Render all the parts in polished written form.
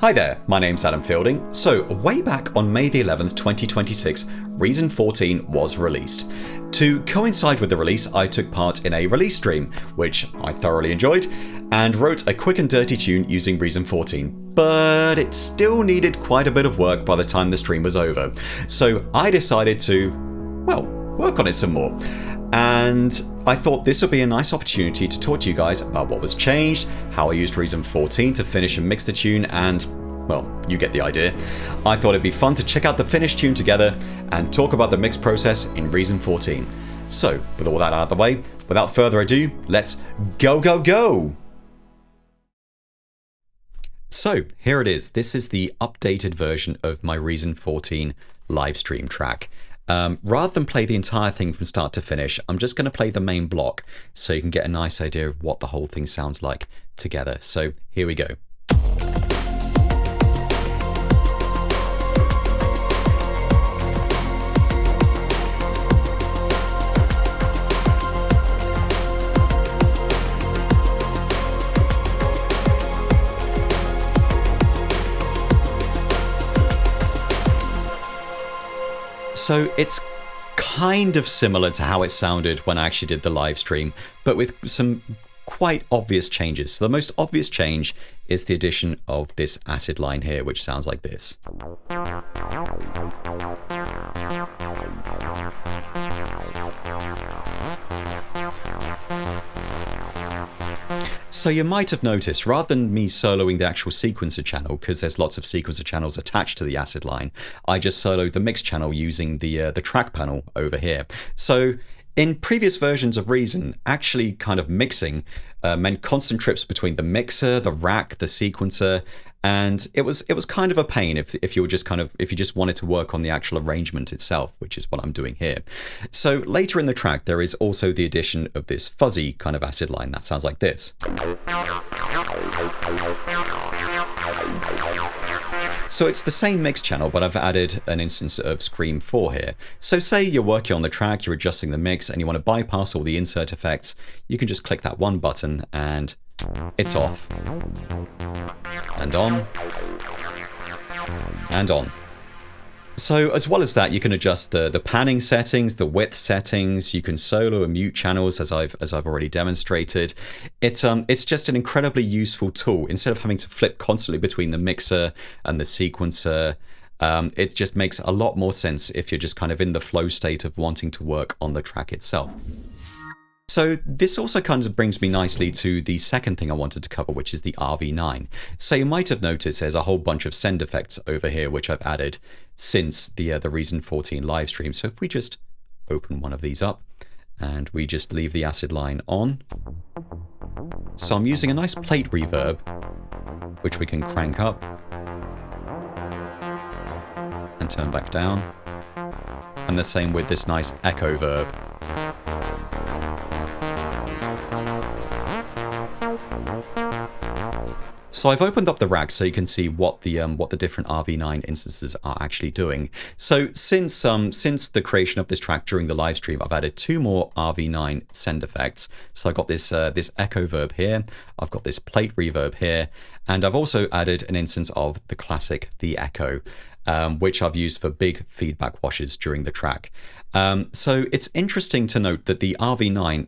Hi there, my name's Adam Fielding. So, way back on May the 11th, 2026, Reason 14 was released. To coincide with the release, I took part in a release stream, which I thoroughly enjoyed, and wrote a quick and dirty tune using Reason 14. But it still needed quite a bit of work by the time the stream was over. So I decided to, well, work on it some more. And I thought this would be a nice opportunity to talk to you guys about what was changed, how I used Reason 14 to finish and mix the tune, and, well, you get the idea. I thought it'd be fun to check out the finished tune together and talk about the mix process in Reason 14. So, with all that out of the way, without further ado, let's go! So, here it is. This is the updated version of my Reason 14 livestream track. Rather than play the entire thing from start to finish, I'm just going to play the main block so you can get a nice idea of what the whole thing sounds like together. So here we go. So it's kind of similar to how it sounded when I actually did the live stream, but with some quite obvious changes. So the most obvious change is the addition of this acid line here, which sounds like this. So you might have noticed, rather than me soloing the actual sequencer channel, because there's lots of sequencer channels attached to the acid line, I just soloed the mix channel using the track panel over here. So in previous versions of Reason, actually kind of mixing meant constant trips between the mixer, the rack, the sequencer, and it was kind of a pain if you were just if you just wanted to work on the actual arrangement itself, which is what I'm doing here. So later in the track there is also the addition of this fuzzy kind of acid line that sounds like this. So it's the same mix channel, but I've added an instance of Scream 4 here. So say you're working on the track, you're adjusting the mix, and you want to bypass all the insert effects, you can just click that one button and it's off. And on. And on. So as well as that, you can adjust the panning settings, the width settings. You can solo and mute channels, as I've already demonstrated. It's just an incredibly useful tool. Instead of having to flip constantly between the mixer and the sequencer, it just makes a lot more sense if you're just kind of in the flow state of wanting to work on the track itself. So this also kind of brings me nicely to the second thing I wanted to cover, which is the RV9. So you might have noticed there's a whole bunch of send effects over here, which I've added since the Reason 14 live stream. So if we just open one of these up and we just leave the acid line on. So I'm using a nice plate reverb, which we can crank up and turn back down. And the same with this nice echo verb. So I've opened up the rack so you can see what the different RV9 instances are actually doing. So since the creation of this track during the live stream, I've added two more RV9 send effects. So I've got this echo verb here, I've got this plate reverb here, and I've also added an instance of the classic the echo, which I've used for big feedback washes during the track. So it's interesting to note that the RV9,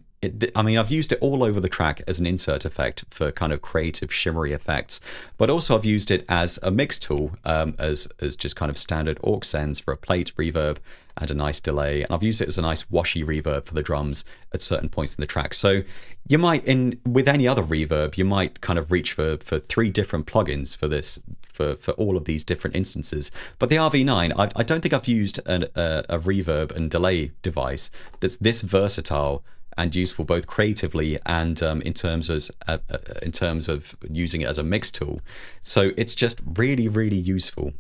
I've used it all over the track as an insert effect for kind of creative shimmery effects, but also I've used it as a mix tool, as just kind of standard aux sends for a plate reverb and a nice delay. And I've used it as a nice washy reverb for the drums at certain points in the track. So you might, with any other reverb, you might kind of reach for three different plugins for this, for all of these different instances. But the RV9, I don't think I've used a reverb and delay device that's this versatile and useful both creatively and in terms of using it as a mix tool. So it's just really, really useful.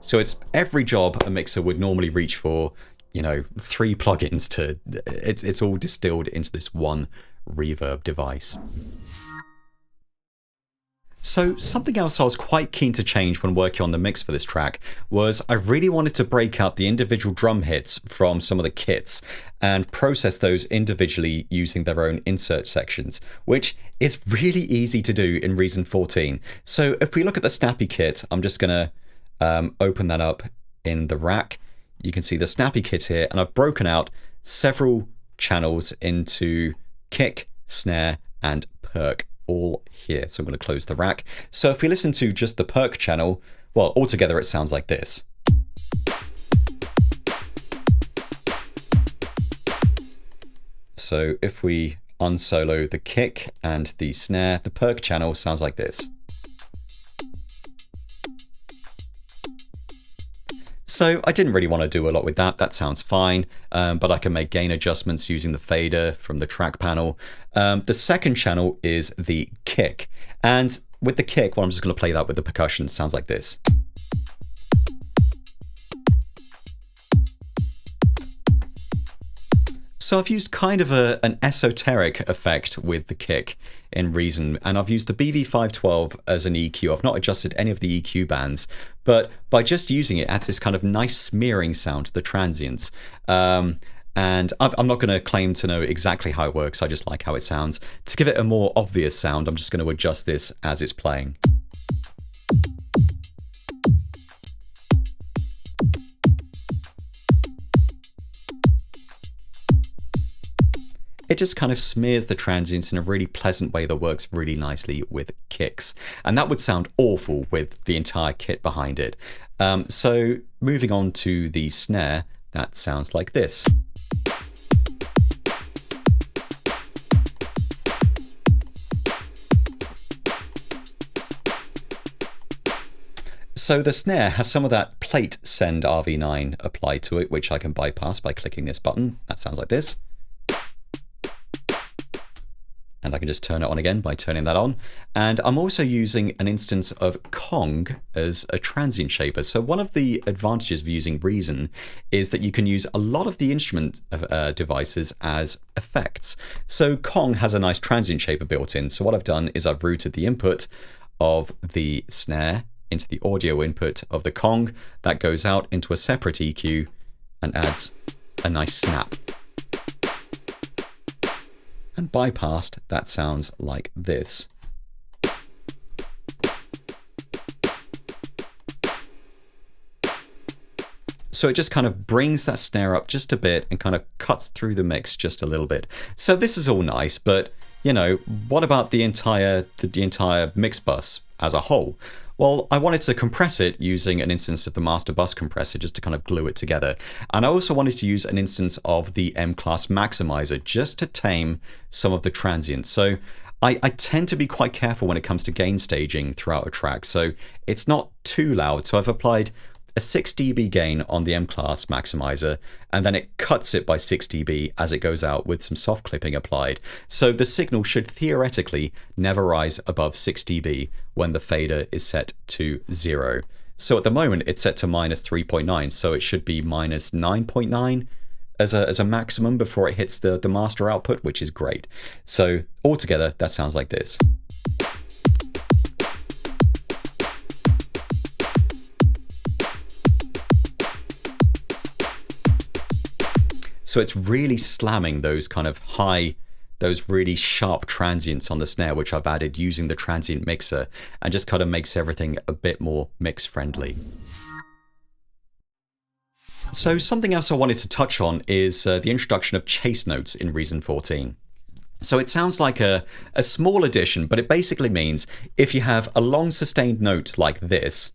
So it's every job a mixer would normally reach for, three plugins to. It's all distilled into this one reverb device. So something else I was quite keen to change when working on the mix for this track was I really wanted to break out the individual drum hits from some of the kits and process those individually using their own insert sections, which is really easy to do in Reason 14. So if we look at the Snappy kit, I'm just going to open that up in the rack. You can see the Snappy kit here, and I've broken out several channels into kick, snare, and perk all here. So I'm going to close the rack. So if we listen to just the perk channel, well, altogether it sounds like this. So if we unsolo the kick and the snare, the perk channel sounds like this. So I didn't really want to do a lot with that. That sounds fine, but I can make gain adjustments using the fader from the track panel. The second channel is the kick. And with the kick, well, I'm just going to play that with the percussion. It sounds like this. So I've used kind of an esoteric effect with the kick in Reason, and I've used the BV512 as an EQ. I've not adjusted any of the EQ bands, but by just using it, it adds this kind of nice smearing sound to the transients. And I'm not going to claim to know exactly how it works, I just like how it sounds. To give it a more obvious sound, I'm just going to adjust this as it's playing. It just kind of smears the transients in a really pleasant way that works really nicely with kicks. And that would sound awful with the entire kit behind it. So moving on to the snare, that sounds like this. So the snare has some of that plate send RV9 applied to it, which I can bypass by clicking this button. That sounds like this. And I can just turn it on again by turning that on. And I'm also using an instance of Kong as a transient shaper. So one of the advantages of using Reason is that you can use a lot of the instrument devices as effects. So Kong has a nice transient shaper built in. So what I've done is I've routed the input of the snare into the audio input of the Kong. That goes out into a separate EQ and adds a nice snap. And bypassed, that sounds like this. So it just kind of brings that snare up just a bit and kind of cuts through the mix just a little bit. So this is all nice, but you know, what about the entire mix bus as a whole? Well, I wanted to compress it using an instance of the master bus compressor just to kind of glue it together. And I also wanted to use an instance of the M-Class maximizer just to tame some of the transients. So I tend to be quite careful when it comes to gain staging throughout a track. So it's not too loud. So I've applied a 6 dB gain on the M-Class maximizer, and then it cuts it by 6 dB as it goes out with some soft clipping applied. So the signal should theoretically never rise above 6 dB when the fader is set to 0. So at the moment it's set to -3.9, so it should be -9.9 as a maximum before it hits the master output, which is great. So altogether that sounds like this. So it's really slamming those kind of those really sharp transients on the snare, which I've added using the transient mixer, and just kind of makes everything a bit more mix friendly. So something else I wanted to touch on is the introduction of chase notes in Reason 14. So it sounds like a small addition, but it basically means if you have a long sustained note like this,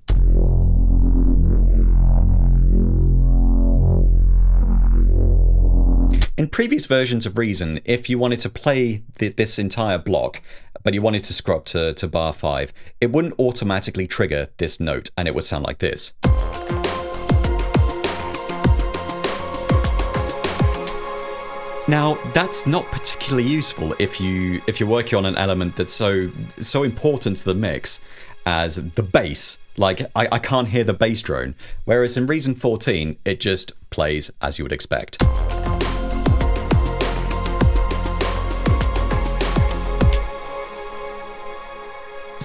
in previous versions of Reason, if you wanted to play this entire block, but you wanted to scrub to bar 5, it wouldn't automatically trigger this note, and it would sound like this. Now, that's not particularly useful if you're working on an element that's so important to the mix as the bass. Like, I can't hear the bass drone, whereas in Reason 14, it just plays as you would expect.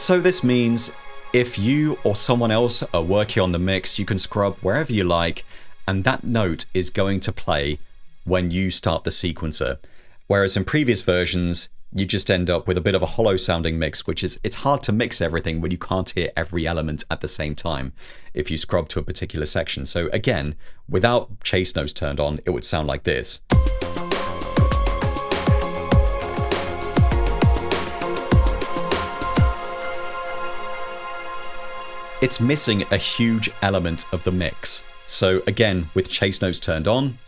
So this means if you or someone else are working on the mix, you can scrub wherever you like, and that note is going to play when you start the sequencer. Whereas in previous versions, you just end up with a bit of a hollow sounding mix, which is, it's hard to mix everything when you can't hear every element at the same time if you scrub to a particular section. So again, without chase notes turned on, it would sound like this. It's missing a huge element of the mix. So again, with chase notes turned on,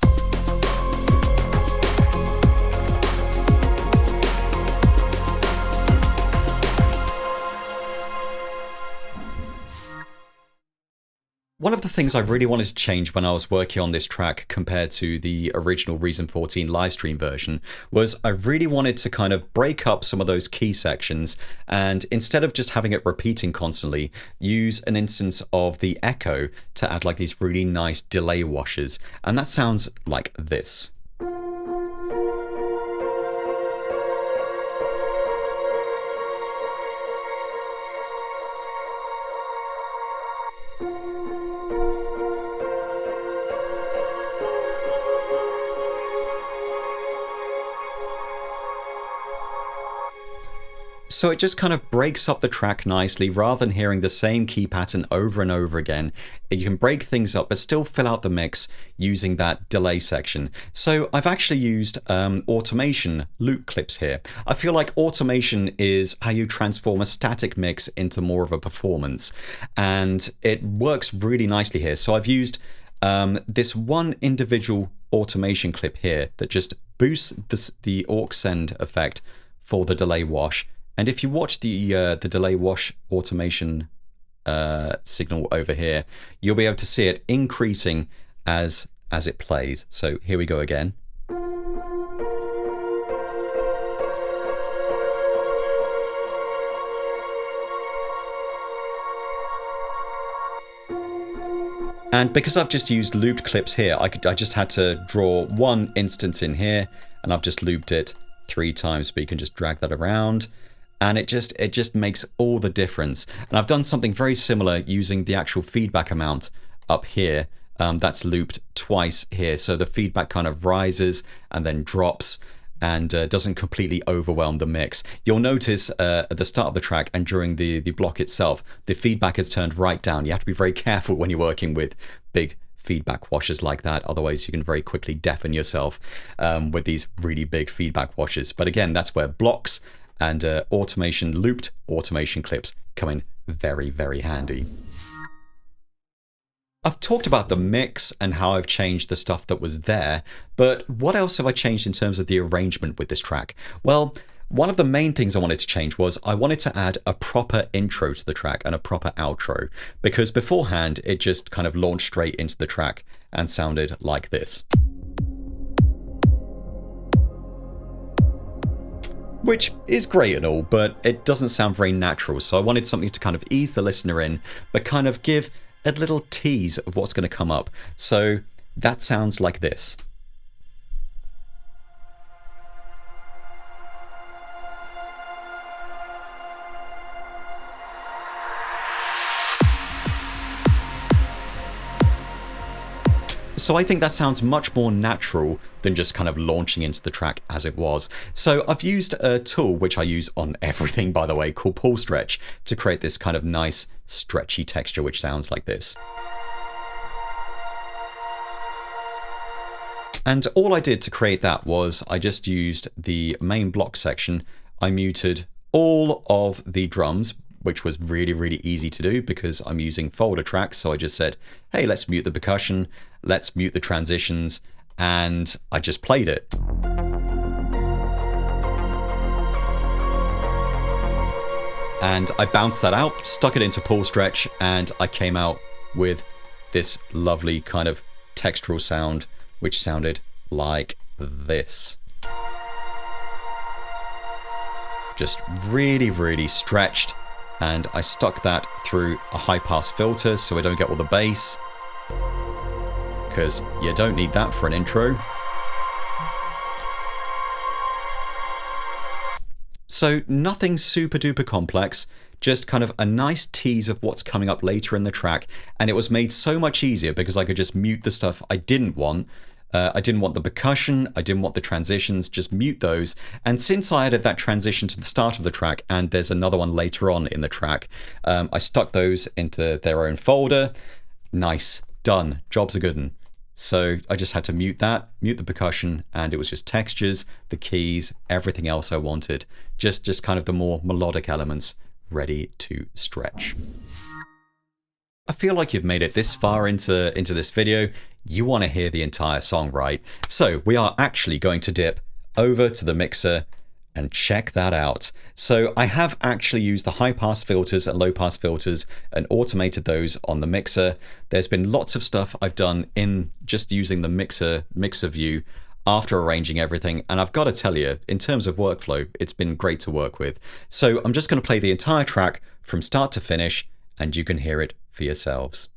one of the things I really wanted to change when I was working on this track compared to the original Reason 14 livestream version was I really wanted to kind of break up some of those key sections and instead of just having it repeating constantly, use an instance of the echo to add like these really nice delay washes. And that sounds like this. So it just kind of breaks up the track nicely rather than hearing the same key pattern over and over again. You can break things up but still fill out the mix using that delay section. So I've actually used automation loop clips here. I feel like automation is how you transform a static mix into more of a performance, and it works really nicely here. So I've used this one individual automation clip here that just boosts the aux send effect for the delay wash. And if you watch the delay wash automation signal over here, you'll be able to see it increasing as it plays. So here we go again. And because I've just used looped clips here, I just had to draw one instance in here, and I've just looped it 3 times, but you can just drag that around. And it just makes all the difference. And I've done something very similar using the actual feedback amount up here. That's looped twice here. So the feedback kind of rises and then drops and doesn't completely overwhelm the mix. You'll notice at the start of the track and during the block itself, the feedback is turned right down. You have to be very careful when you're working with big feedback washes like that. Otherwise, you can very quickly deafen yourself with these really big feedback washes. But again, that's where blocks and looped automation clips come in very, very handy. I've talked about the mix and how I've changed the stuff that was there, but what else have I changed in terms of the arrangement with this track? Well, one of the main things I wanted to change was I wanted to add a proper intro to the track and a proper outro, because beforehand it just kind of launched straight into the track and sounded like this. Which is great and all, but it doesn't sound very natural, so I wanted something to kind of ease the listener in, but kind of give a little tease of what's going to come up. So that sounds like this. So I think that sounds much more natural than just kind of launching into the track as it was. So I've used a tool, which I use on everything, by the way, called PaulStretch, to create this kind of nice stretchy texture, which sounds like this. And all I did to create that was I just used the main block section. I muted all of the drums, which was really, really easy to do because I'm using folder tracks. So I just said, hey, let's mute the percussion, let's mute the transitions, and I just played it. And I bounced that out, stuck it into PaulStretch, and I came out with this lovely kind of textural sound, which sounded like this. Just really, really stretched. And I stuck that through a high pass filter so I don't get all the bass, because you don't need that for an intro. So nothing super duper complex, just kind of a nice tease of what's coming up later in the track. And it was made so much easier because I could just mute the stuff I didn't want. I didn't want the percussion, I didn't want the transitions, just mute those. And since I added that transition to the start of the track, and there's another one later on in the track, I stuck those into their own folder. Nice, done, job's a good one. So I just had to mute that, mute the percussion, and it was just textures, the keys, everything else I wanted. Just kind of the more melodic elements ready to stretch. I feel like you've made it this far into this video. You want to hear the entire song, right? So we are actually going to dip over to the mixer and check that out. So I have actually used the high pass filters and low pass filters and automated those on the mixer. There's been lots of stuff I've done in just using the mixer view after arranging everything, and I've got to tell you, in terms of workflow, it's been great to work with. So I'm just going to play the entire track from start to finish, and you can hear it for yourselves.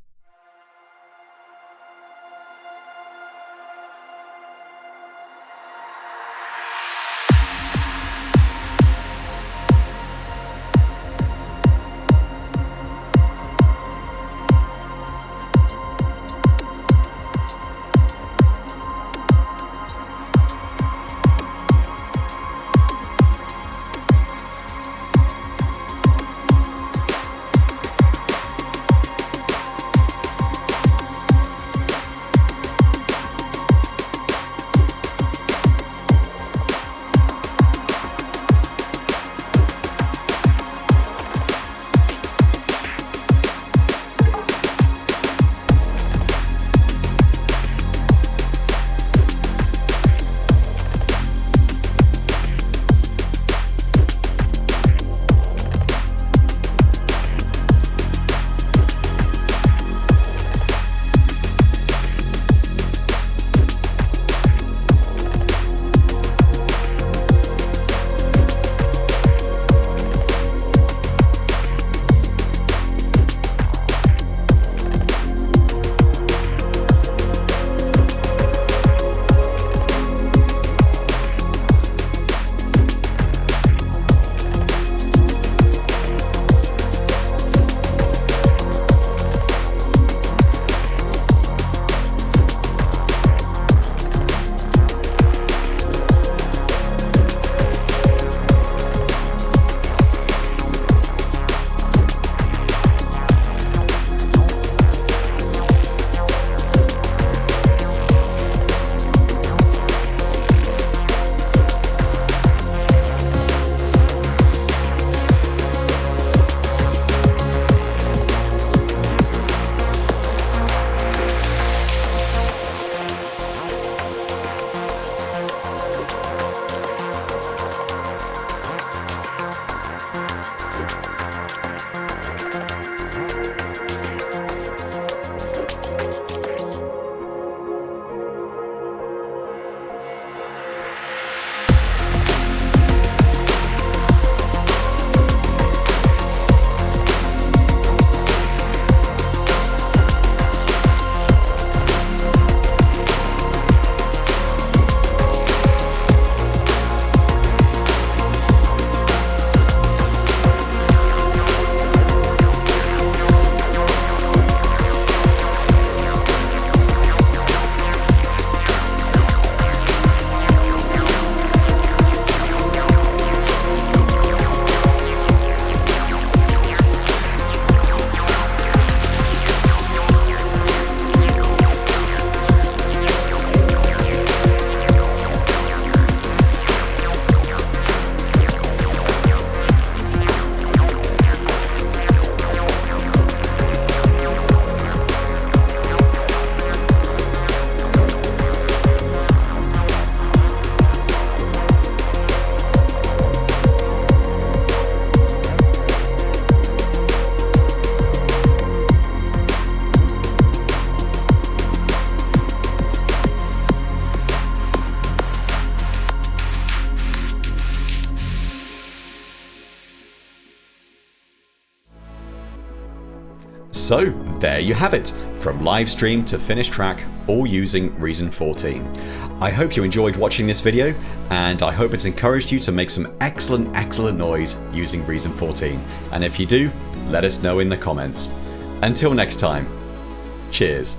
So there you have it, from live stream to finished track, all using Reason 14. I hope you enjoyed watching this video, and I hope it's encouraged you to make some excellent noise using Reason 14. And if you do, let us know in the comments. Until next time, cheers.